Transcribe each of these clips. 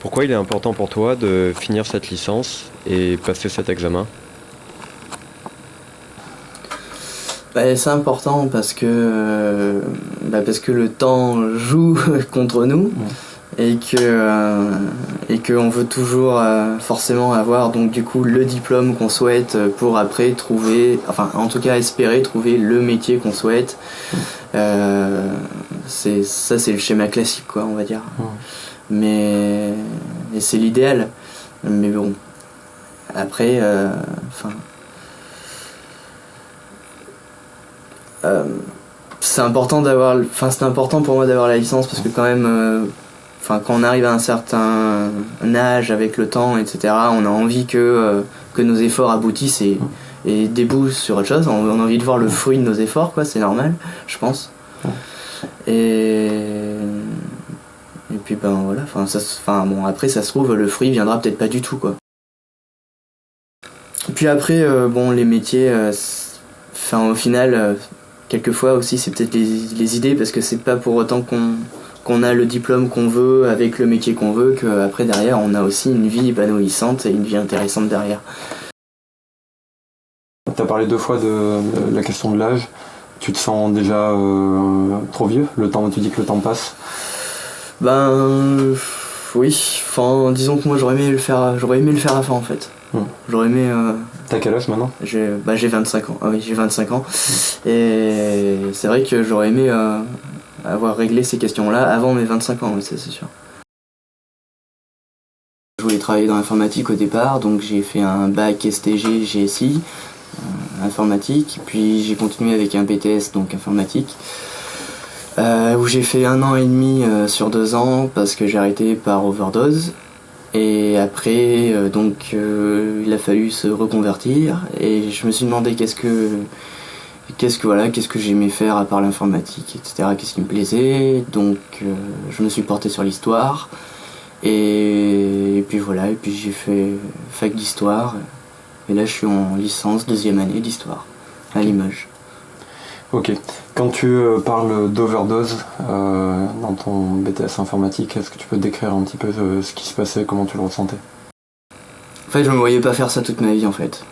Pourquoi il est important pour toi de finir cette licence et passer cet examen? C'est important parce que le temps joue contre nous et qu'on veut toujours forcément avoir donc du coup le diplôme qu'on souhaite pour après trouver, enfin en tout cas espérer trouver le métier qu'on souhaite. C'est le schéma classique quoi, on va dire. Mais et c'est l'idéal. Mais bon, après c'est important pour moi d'avoir la licence parce que quand même quand on arrive à un certain âge avec le temps etc, on a envie que nos efforts aboutissent et débouchent sur autre chose. On a envie de voir le fruit de nos efforts quoi, c'est normal je pense. Et puis voilà, après ça se trouve le fruit viendra peut-être pas du tout quoi. Et puis après les métiers au final quelquefois aussi c'est peut-être les idées parce que c'est pas pour autant qu'on a le diplôme qu'on veut avec le métier qu'on veut qu'après derrière on a aussi une vie épanouissante et une vie intéressante derrière. Tu as parlé 2 fois de la question de l'âge. Tu te sens déjà trop vieux? Tu dis que le temps passe? Oui, disons que moi j'aurais aimé le faire avant en fait. J'aurais aimé. T'as quel âge maintenant? J'ai 25 ans. Ah oui, j'ai 25 ans. Et c'est vrai que j'aurais aimé avoir réglé ces questions-là avant mes 25 ans, oui, ça c'est sûr. Je voulais travailler dans l'informatique au départ, donc j'ai fait un bac STG GSI, informatique, puis j'ai continué avec un BTS, donc informatique, où j'ai fait 1 an et demi sur 2 ans parce que j'ai arrêté par overdose. Et après, il a fallu se reconvertir et je me suis demandé qu'est-ce que j'aimais faire à part l'informatique, etc. Qu'est-ce qui me plaisait. Donc je me suis porté sur l'histoire et puis voilà, et puis j'ai fait fac d'histoire et là je suis en licence 2e année d'histoire à Limoges. Ok. Quand tu parles d'overdose dans ton BTS informatique, est-ce que tu peux décrire un petit peu ce qui se passait, comment tu le ressentais? En fait, je me voyais pas faire ça toute ma vie en fait.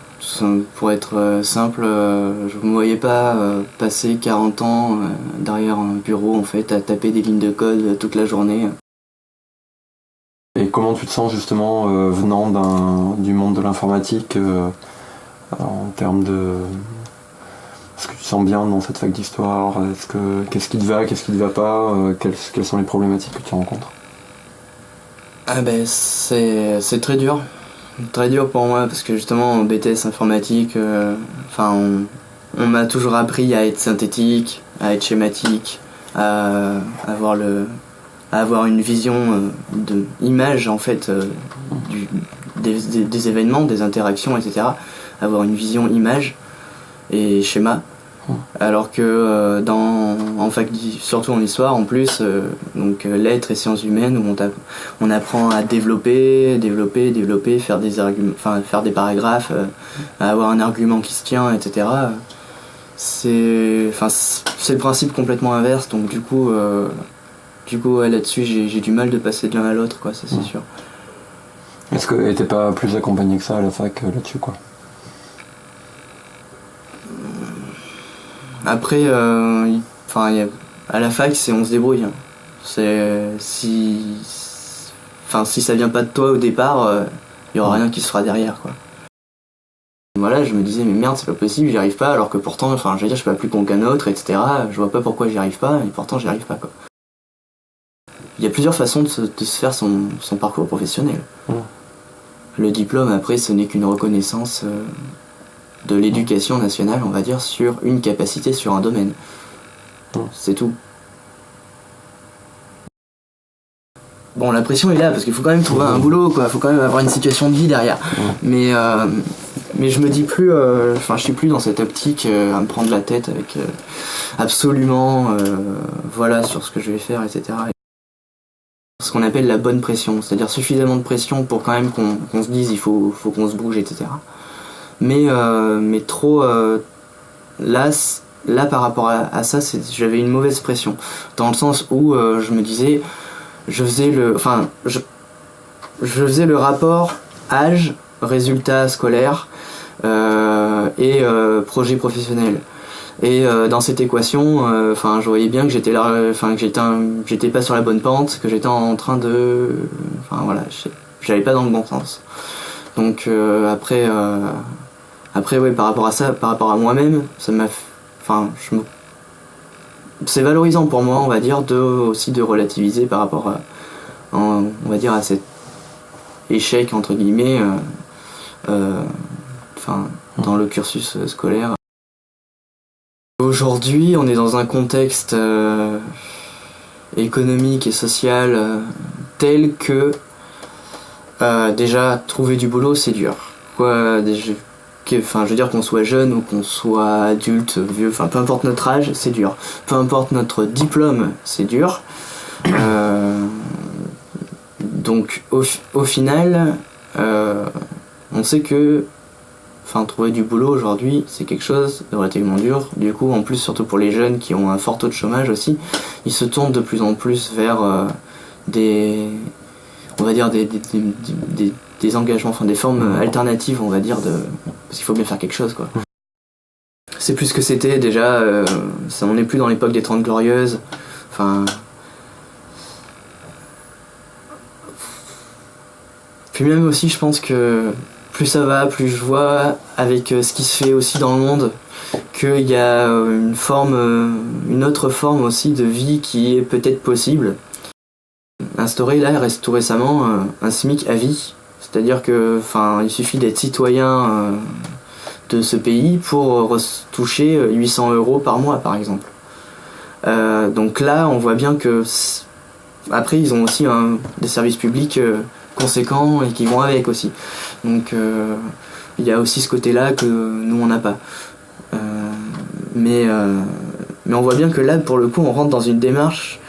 Pour être simple, je me voyais pas passer 40 ans derrière un bureau en fait à taper des lignes de code toute la journée. Et comment tu te sens justement venant du monde de l'informatique en termes de... Est-ce que tu te sens bien dans cette fac d'histoire? Qu'est-ce qui te va, qu'est-ce qui te va pas? Quelles sont les problématiques que tu rencontres? C'est très dur. Très dur pour moi parce que justement en BTS informatique, on m'a toujours appris à être synthétique, à être schématique, à avoir une vision d'image en fait des événements, des interactions, etc. Avoir une vision image et schéma. Alors que en fac, surtout en histoire en plus, lettres et sciences humaines où on apprend à développer, faire des arguments, faire des paragraphes, à avoir un argument qui se tient, etc. C'est le principe complètement inverse, donc du coup là-dessus j'ai du mal de passer de l'un à l'autre quoi, ça c'est sûr. Est-ce que t'es pas plus accompagné que ça à la fac là-dessus quoi? Après, à la fac, on se débrouille. Si ça vient pas de toi au départ, il y aura rien qui se fera derrière, quoi. Voilà, je me disais, mais merde, c'est pas possible, j'y arrive pas, alors que pourtant, je suis pas plus con qu'un autre, etc. Je vois pas pourquoi j'y arrive pas, et pourtant j'y arrive pas, quoi. Il y a plusieurs façons de se faire son parcours professionnel. Le diplôme, après, ce n'est qu'une reconnaissance de l'éducation nationale, on va dire, sur une capacité sur un domaine. C'est tout. Bon, la pression est là, parce qu'il faut quand même trouver un boulot, quoi. Faut quand même avoir une situation de vie derrière. Mais je me dis plus... je suis plus dans cette optique à me prendre la tête avec absolument... sur ce que je vais faire, etc. Ce qu'on appelle la bonne pression, c'est-à-dire suffisamment de pression pour quand même qu'on se dise il faut qu'on se bouge, etc. Mais trop là par rapport à ça, j'avais une mauvaise pression dans le sens où je me disais je je faisais le rapport âge, résultats scolaires et projet professionnel. Et dans cette équation, je voyais bien que j'étais là, que j'étais pas sur la bonne pente, que j'étais en train de, j'allais pas dans le bon sens. Donc après, ouais, par rapport à ça, par rapport à moi-même, ça m'a, c'est valorisant pour moi, on va dire, aussi de relativiser par rapport à, on va dire, à cet échec entre guillemets, dans le cursus scolaire. Aujourd'hui, on est dans un contexte économique et social tel que déjà trouver du boulot c'est dur. Je veux dire qu'on soit jeune ou qu'on soit adulte, vieux, peu importe notre âge, c'est dur. Peu importe notre diplôme, c'est dur. Donc au final, on sait que trouver du boulot aujourd'hui, c'est quelque chose de relativement dur. Du coup, en plus, surtout pour les jeunes qui ont un fort taux de chômage aussi, ils se tournent de plus en plus vers des engagements, des formes alternatives, on va dire, parce qu'il faut bien faire quelque chose, quoi. C'est plus ce que c'était déjà, on n'est plus dans l'époque des 30 glorieuses. Puis même aussi, je pense que plus ça va, plus je vois avec ce qui se fait aussi dans le monde qu'il y a une autre forme aussi de vie qui est peut-être possible. Instauré là, tout récemment, un SMIC à vie, c'est-à-dire que, il suffit d'être citoyen de ce pays pour toucher 800 € par mois, par exemple. Donc là, on voit bien que après, ils ont aussi des services publics conséquents et qui vont avec aussi. Donc il y a aussi ce côté-là que nous on n'a pas. Mais on voit bien que là, pour le coup, on rentre dans une démarche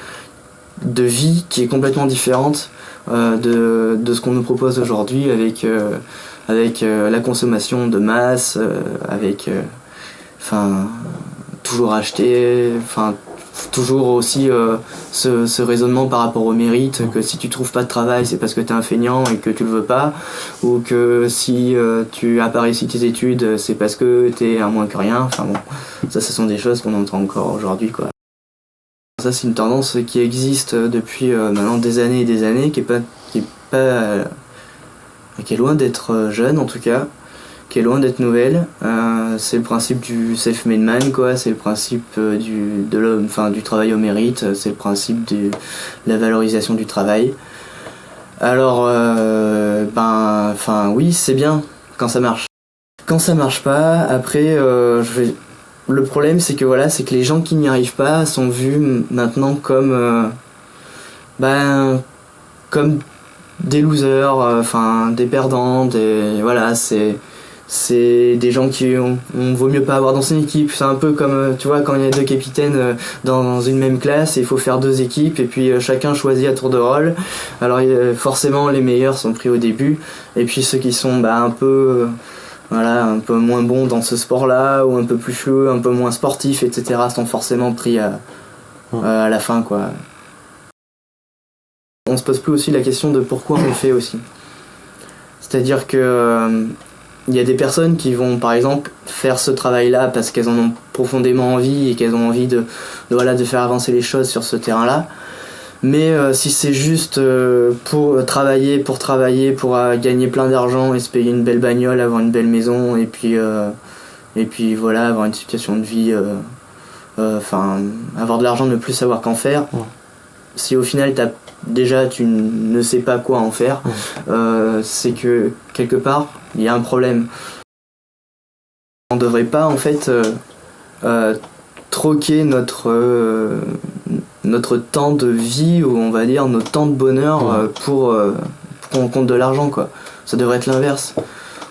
de vie qui est complètement différente de ce qu'on nous propose aujourd'hui avec la consommation de masse, avec toujours acheter, toujours aussi ce raisonnement par rapport au mérite, que si tu trouves pas de travail c'est parce que t'es un feignant et que tu le veux pas, ou que si tu as pas réussi tes études c'est parce que t'es un moins que rien. Ça ce sont des choses qu'on entend encore aujourd'hui, quoi. Ça c'est une tendance qui existe depuis maintenant des années et des années, qui est loin d'être jeune en tout cas, qui est loin d'être nouvelle. C'est le principe du self-made man, quoi. C'est le principe du travail au mérite. C'est le principe de la valorisation du travail. Alors, oui, c'est bien quand ça marche. Quand ça marche pas, après, le problème, c'est que c'est que les gens qui n'y arrivent pas sont vus maintenant comme des losers, des perdants, c'est des gens on vaut mieux pas avoir dans son équipe. C'est un peu comme, tu vois, quand il y a deux capitaines dans une même classe, et il faut faire deux équipes, et puis chacun choisit à tour de rôle. Alors forcément, les meilleurs sont pris au début, et puis ceux qui sont un peu moins bons dans ce sport-là, ou un peu plus flou, un peu moins sportifs, etc., sont forcément pris à la fin, quoi. On se pose plus aussi la question de pourquoi on le fait aussi. C'est-à-dire que il y a des personnes qui vont par exemple faire ce travail-là parce qu'elles en ont profondément envie et qu'elles ont envie de faire avancer les choses sur ce terrain-là. Mais si c'est juste pour travailler, pour gagner plein d'argent et se payer une belle bagnole, avoir une belle maison, et puis avoir une situation de vie, avoir de l'argent, ne plus savoir qu'en faire. Si au final tu ne sais pas quoi en faire, c'est que quelque part il y a un problème. On devrait pas en fait troquer notre temps de vie, ou on va dire notre temps de bonheur pour qu'on compte de l'argent, quoi. Ça devrait être l'inverse.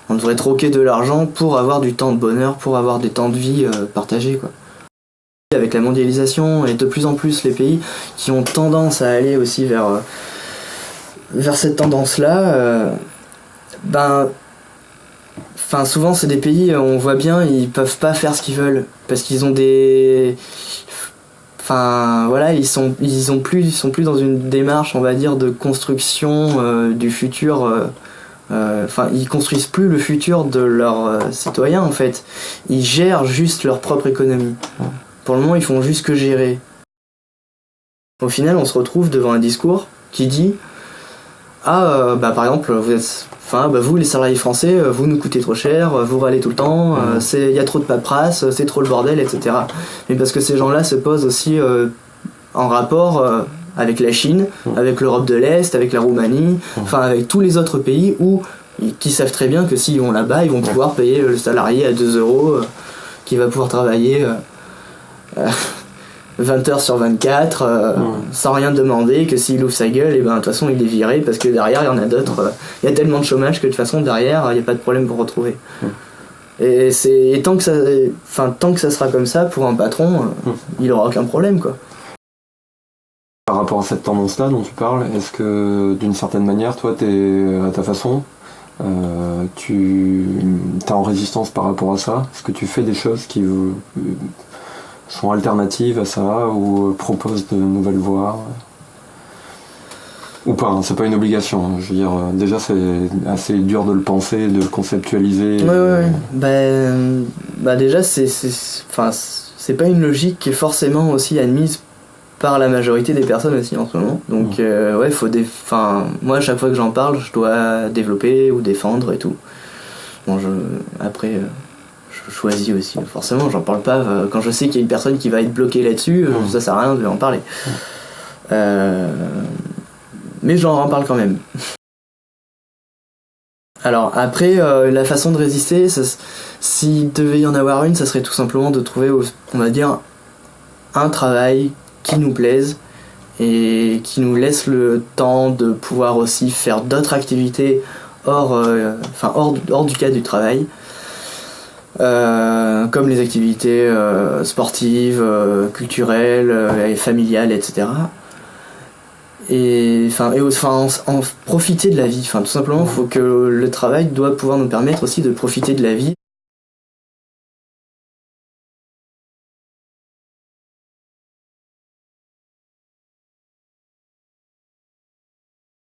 On devrait troquer de l'argent pour avoir du temps de bonheur, pour avoir des temps de vie partagés, quoi. Avec la mondialisation et de plus en plus les pays qui ont tendance à aller aussi vers cette tendance-là, souvent c'est des pays, on voit bien, ils peuvent pas faire ce qu'ils veulent parce qu'ils ont enfin voilà, ils sont plus dans une démarche, on va dire, de construction du futur. Enfin, ils construisent plus le futur de leurs citoyens en fait. Ils gèrent juste leur propre économie. Pour le moment, ils font juste que gérer. Au final, on se retrouve devant un discours qui dit par exemple, vous les salariés français, vous nous coûtez trop cher, vous râlez tout le temps, il y a trop de paperasse, c'est trop le bordel, etc. Mais parce que ces gens-là se posent aussi en rapport avec la Chine, avec l'Europe de l'Est, avec la Roumanie, avec tous les autres pays qui savent très bien que s'ils vont là-bas, ils vont pouvoir payer le salarié à 2 euros, qui va pouvoir travailler 20 heures sur 24 sans rien demander, que s'il ouvre sa gueule, et de toute façon il est viré parce que derrière il y en a d'autres, il y a tellement de chômage que de toute façon derrière il n'y a pas de problème pour retrouver. Et tant que ça sera comme ça pour un patron, il aura aucun problème quoi. Par rapport à cette tendance-là dont tu parles, est-ce que d'une certaine manière, toi, à ta façon, tu es en résistance par rapport à ça? Est-ce que tu fais des choses qui sont alternatives à ça ou proposent de nouvelles voies? Ou pas, hein, c'est pas une obligation. Hein. Je veux dire, déjà c'est assez dur de le penser, de le conceptualiser. Déjà c'est pas une logique qui est forcément aussi admise par la majorité des personnes aussi en ce moment. Donc moi à chaque fois que j'en parle, je dois développer ou défendre et tout. Bon, après je choisis aussi. Forcément, j'en parle pas quand je sais qu'il y a une personne qui va être bloquée là-dessus, ça sert à rien de lui en parler. Mais j'en parle quand même. Alors après, la façon de résister, s'il devait y en avoir une, ça serait tout simplement de trouver, on va dire, un travail qui nous plaise et qui nous laisse le temps de pouvoir aussi faire d'autres activités hors du cadre du travail, comme les activités sportives, culturelles et familiales, etc. Et en profiter de la vie. Tout simplement, faut que le travail doit pouvoir nous permettre aussi de profiter de la vie.